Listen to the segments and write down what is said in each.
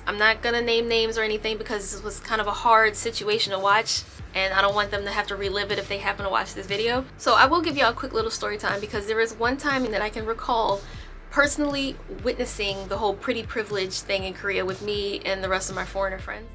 I'm not gonna name names or anything because this was kind of a hard situation to watch, and I don't want them to have to relive it if they happen to watch this video. So I will give y'all a quick little story time, because there is one time that I can recall personally witnessing the whole pretty privilege thing in Korea with me and the rest of my foreigner friends.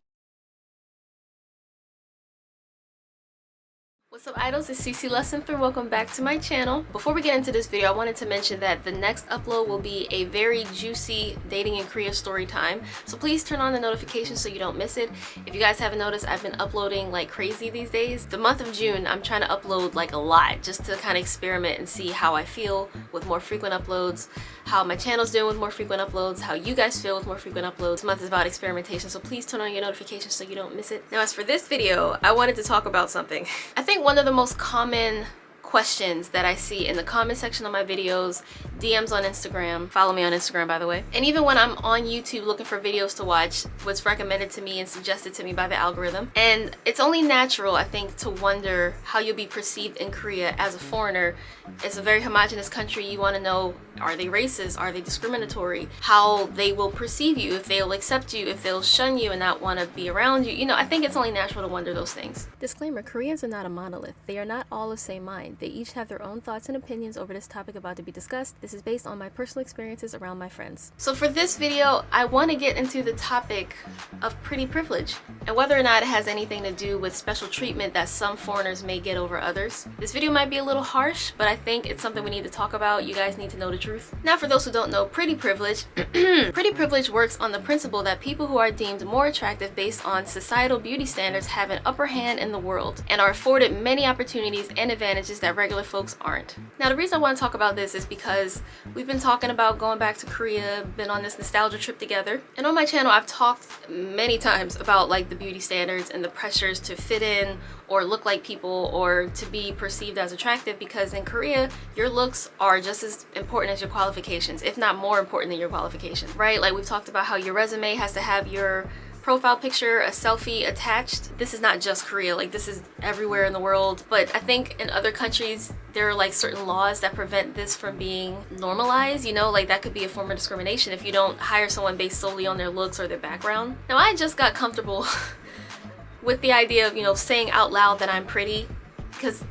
What's up, idols? It's CC Lesson 3. Welcome back to my channel. Before we get into this video, I wanted to mention that the next upload will be a very juicy dating in Korea story time. So please turn on the notifications so you don't miss it. If you guys haven't noticed, I've been uploading like crazy these days. The month of June, I'm trying to upload like a lot just to kind of experiment and see how I feel with more frequent uploads, how my channel's doing with more frequent uploads, how you guys feel with more frequent uploads. This month is about experimentation, so please turn on your notifications so you don't miss it. Now, as for this video, I wanted to talk about something. I think one of the most common questions that I see in the comment section of my videos, DMs on Instagram, follow me on Instagram by the way, and even when I'm on YouTube looking for videos to watch, what's recommended to me and suggested to me by the algorithm. And it's only natural, I think, to wonder how you'll be perceived in Korea as a foreigner. It's a very homogenous country. You want to know, are they racist? Are they discriminatory? How they will perceive you, if they'll accept you, if they'll shun you and not want to be around you. You know, I think it's only natural to wonder those things. Disclaimer, Koreans are not a monolith. They are not all of the same mind. They each have their own thoughts and opinions over this topic about to be discussed. This is based on my personal experiences around my friends. So for this video, I want to get into the topic of pretty privilege and whether or not it has anything to do with special treatment that some foreigners may get over others. This video might be a little harsh, but I think it's something we need to talk about. You guys need to know the truth. Now, for those who don't know, pretty privilege, pretty privilege works on the principle that people who are deemed more attractive based on societal beauty standards have an upper hand in the world and are afforded many opportunities and advantages that regular folks aren't. Now, the reason I want to talk about this is because we've been talking about going back to Korea, been on this nostalgia trip together, and on my channel I've talked many times about like the beauty standards and the pressures to fit in or look like people or to be perceived as attractive, because in Korea your looks are just as important as your qualifications, if not more important than your qualifications, right? Like we've talked about how your resume has to have your profile picture, a selfie attached. This is not just Korea, like this is everywhere in the world. But I think in other countries there are like certain laws that prevent this from being normalized, you know, like that could be a form of discrimination if you don't hire someone based solely on their looks or their background. Now, I just got comfortable with the idea of, you know, saying out loud that I'm pretty, because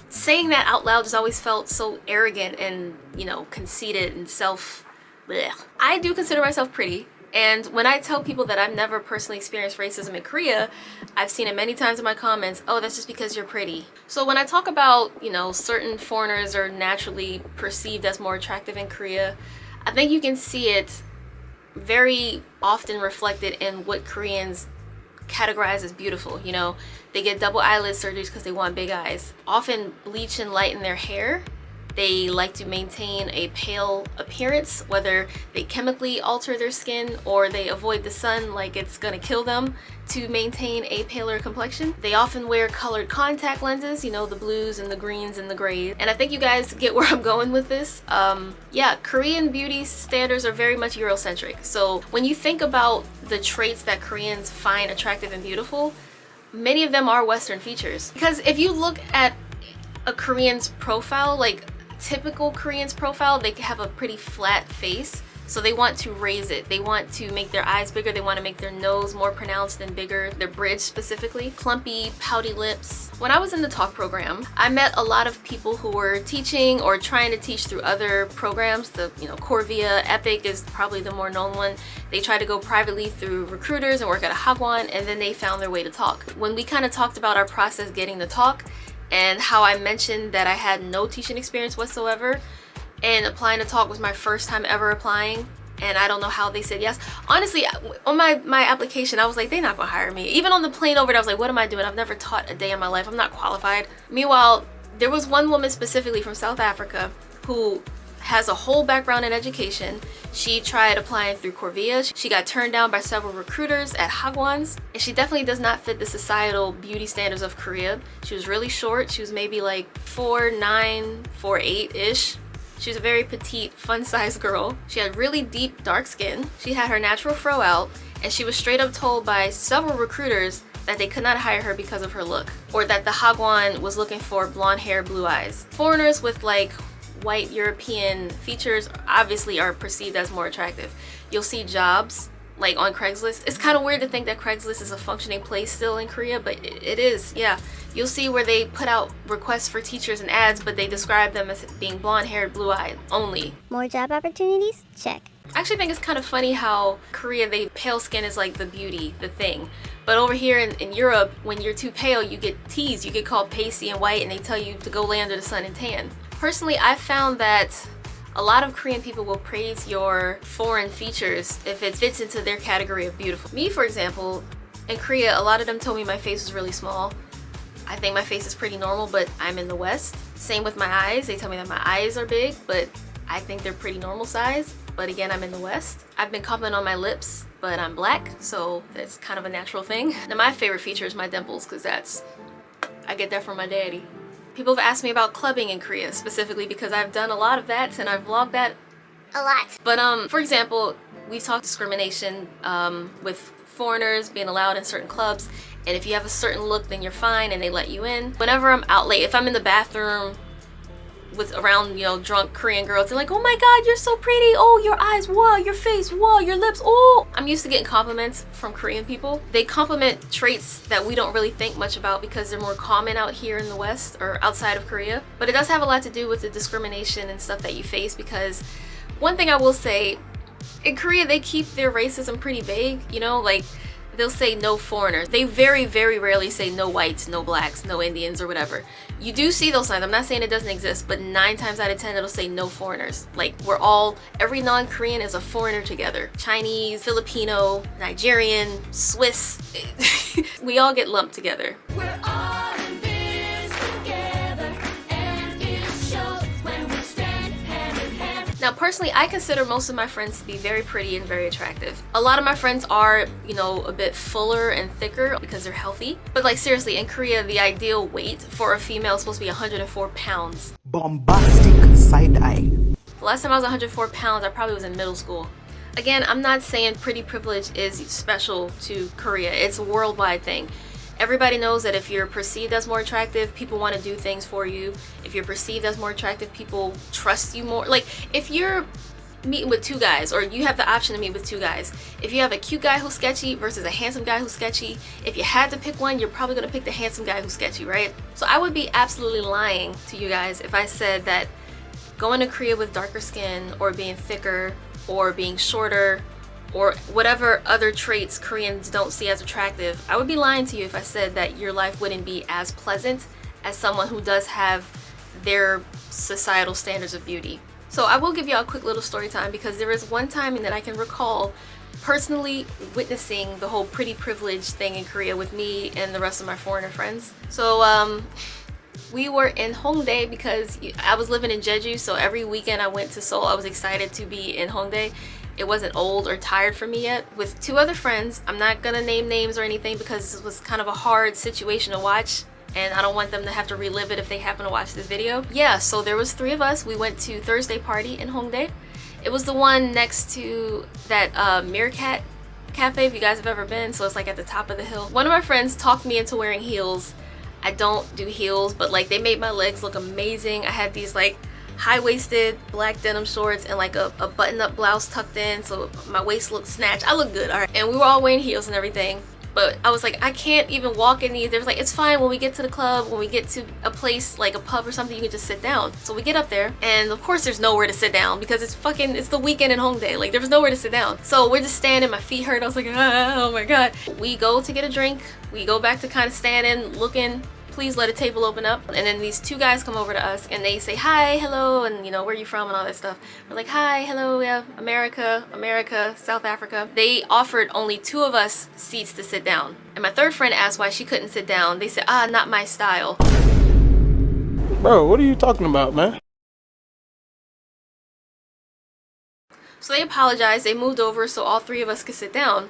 saying that out loud just always felt so arrogant and, you know, conceited and blech. I do consider myself pretty. And when I tell people that I've never personally experienced racism in Korea, I've seen it many times in my comments, oh, that's just because you're pretty. So when I talk about, you know, certain foreigners are naturally perceived as more attractive in Korea, I think you can see it very often reflected in what Koreans categorize as beautiful. You know, they get double eyelid surgeries because they want big eyes. Often bleach and lighten their hair. They like to maintain a pale appearance, whether they chemically alter their skin or they avoid the sun like it's gonna kill them to maintain a paler complexion. They often wear colored contact lenses, you know, the blues and the greens and the grays. And I think you guys get where I'm going with this. Yeah, Korean beauty standards are very much Eurocentric. So when you think about the traits that Koreans find attractive and beautiful, many of them are Western features. Because if you look at a Korean's profile, like typical Korean's profile, they have a pretty flat face, so they want to raise it. They want to make their eyes bigger, they want to make their nose more pronounced and bigger, their bridge specifically, plumpy, pouty lips. When I was in the talk program, I met a lot of people who were teaching or trying to teach through other programs. The, you know, Corvia, Epic is probably the more known one. They try to go privately through recruiters and work at a hagwon, and then they found their way to talk. When we kind of talked about our process getting the talk, and how I mentioned that I had no teaching experience whatsoever, and applying to talk was my first time ever applying, and I don't know how they said yes. Honestly, on my application, I was like, they're not gonna hire me. Even on the plane over there, I was like, what am I doing? I've never taught a day in my life. I'm not qualified. Meanwhile, there was one woman specifically from South Africa who has a whole background in education. She tried applying through Corvia. She got turned down by several recruiters at hagwons, and she definitely does not fit the societal beauty standards of Korea. She was really short. She was maybe like 4'9", 4'8"-ish. She was a very petite, fun-sized girl. She had really deep, dark skin. She had her natural fro out, and she was straight up told by several recruiters that they could not hire her because of her look, or that the hagwon was looking for blonde hair, blue eyes. Foreigners with like white European features obviously are perceived as more attractive. You'll see jobs like on Craigslist. It's kind of weird to think that Craigslist is a functioning place still in Korea, but it is, yeah. You'll see where they put out requests for teachers and ads, but they describe them as being blonde-haired, blue-eyed only. More job opportunities? Check. I actually think it's kind of funny how Korea, pale skin is like the beauty, the thing. But over here in Europe, when you're too pale, you get teased. You get called pasty and white, and they tell you to go lay under the sun and tan. Personally, I found that a lot of Korean people will praise your foreign features if it fits into their category of beautiful. Me, for example, in Korea, a lot of them told me my face was really small. I think my face is pretty normal, but I'm in the West. Same with my eyes. They tell me that my eyes are big, but I think they're pretty normal size. But again, I'm in the West. I've been complimented on my lips, but I'm black, so that's kind of a natural thing. Now, my favorite feature is my dimples, because I get that from my daddy. People have asked me about clubbing in Korea, specifically because I've done a lot of that and I've vlogged that A lot. But for example, we've talked discrimination with foreigners being allowed in certain clubs, and if you have a certain look, then you're fine and they let you in. Whenever I'm out late, if I'm in the bathroom with around, you know, drunk Korean girls, they're like, oh my god, you're so pretty, oh, your eyes, wow, your face, wow, your lips, oh. I'm used to getting compliments from Korean people. They compliment traits that we don't really think much about because they're more common out here in the West or outside of Korea. But it does have a lot to do with the discrimination and stuff that you face, because one thing I will say, in Korea they keep their racism pretty vague, you know, like they'll say no foreigners. They very, very rarely say no whites, no blacks, no Indians or whatever. You do see those signs. I'm not saying it doesn't exist, but 9 times out of 10 it'll say no foreigners. Like every non-Korean is a foreigner together. Chinese, Filipino, Nigerian, Swiss. We all get lumped together. We're all in this together, and it shows when we stand hand in hand. Now, personally, I consider most of my friends to be very pretty and very attractive. A lot of my friends are, you know, a bit fuller and thicker because they're healthy. But like seriously, in Korea, the ideal weight for a female is supposed to be 104 pounds. Bombastic side eye. The last time I was 104 pounds, I probably was in middle school. Again, I'm not saying pretty privilege is special to Korea. It's a worldwide thing. Everybody knows that if you're perceived as more attractive, people want to do things for you. If you're perceived as more attractive, people trust you more. Like, if you're meeting with 2 guys, or you have the option to meet with 2 guys, if you have a cute guy who's sketchy versus a handsome guy who's sketchy, if you had to pick one, you're probably going to pick the handsome guy who's sketchy, right? So I would be absolutely lying to you guys if I said that going to Korea with darker skin, or being thicker, or being shorter, or whatever other traits Koreans don't see as attractive, I would be lying to you if I said that your life wouldn't be as pleasant as someone who does have their societal standards of beauty. So I will give y'all a quick little story time, because there is one time that I can recall personally witnessing the whole pretty privilege thing in Korea with me and the rest of my foreigner friends. So we were in Hongdae because I was living in Jeju, so every weekend I went to Seoul. I was excited to be in Hongdae. It wasn't old or tired for me yet. With 2 other friends, I'm not gonna name names or anything because this was kind of a hard situation to watch, and I don't want them to have to relive it if they happen to watch this video. Yeah, so there was 3 of us. We went to Thursday party in Hongdae. It was the one next to that Meerkat cafe, if you guys have ever been. So it's like at the top of the hill. One of my friends talked me into wearing heels. I don't do heels, but like they made my legs look amazing. I had these like high-waisted black denim shorts and like a button-up blouse tucked in, so my waist looked snatched. I look good, all right. And we were all wearing heels and everything, but I was like, I can't even walk in these. They was like, it's fine, when we get to the club, when we get to a place like a pub or something, you can just sit down. So we get up there, and of course there's nowhere to sit down because it's the weekend in Hongdae. Like, there was nowhere to sit down. So we're just standing, my feet hurt. I was like, oh my god. We go to get a drink, we go back to kind of standing, looking, please let a table open up. And then these 2 guys come over to us and they say hi, hello, and you know, where are you from and all that stuff. We're like, hi, hello, yeah, America, South Africa. They offered only 2 of us seats to sit down. And my 3rd friend asked why she couldn't sit down. They said, not my style. Bro, what are you talking about, man? So they apologized, they moved over so all 3 of us could sit down.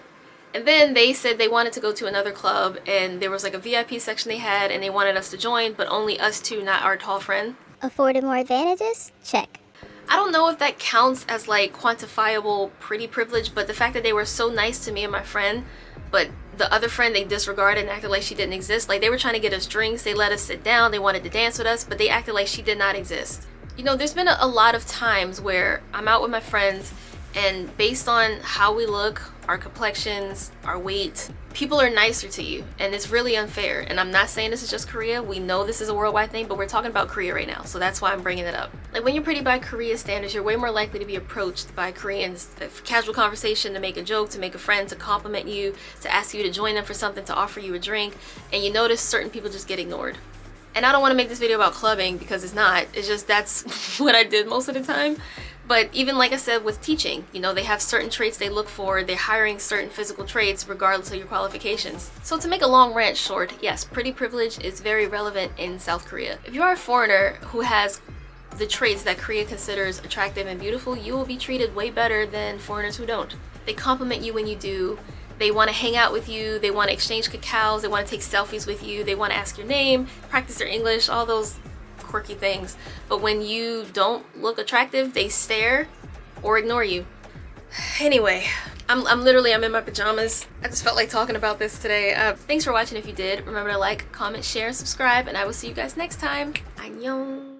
And then they said they wanted to go to another club, and there was like a VIP section they had, and they wanted us to join, but only us 2, not our tall friend. Afforded more advantages? Check. I don't know if that counts as like quantifiable pretty privilege, but the fact that they were so nice to me and my friend, but the other friend they disregarded and acted like she didn't exist. Like, they were trying to get us drinks, they let us sit down, they wanted to dance with us, but they acted like she did not exist. You know, there's been a lot of times where I'm out with my friends And based on how we look, our complexions, our weight, people are nicer to you, and it's really unfair. And I'm not saying this is just Korea. We know this is a worldwide thing, but we're talking about Korea right now, so that's why I'm bringing it up. Like, when you're pretty by Korea standards, you're way more likely to be approached by Koreans for casual conversation, to make a joke, to make a friend, to compliment you, to ask you to join them for something, to offer you a drink, and you notice certain people just get ignored. And I don't want to make this video about clubbing, because it's not. It's just that's what I did most of the time. But even like I said with teaching, you know, they have certain traits they look for. They're hiring certain physical traits regardless of your qualifications. So to make a long rant short, yes, pretty privilege is very relevant in South Korea. If you are a foreigner who has the traits that Korea considers attractive and beautiful, you will be treated way better than foreigners who don't. They compliment you when you do. They want to hang out with you. They want to exchange cacaos. They want to take selfies with you. They want to ask your name, practice their English, all those quirky things. But when you don't look attractive, they stare or ignore you. Anyway, I'm in my pajamas. I just felt like talking about this today. Thanks for watching. If you did, remember to like, comment, share, and subscribe, and I will see you guys next time. Annyeong.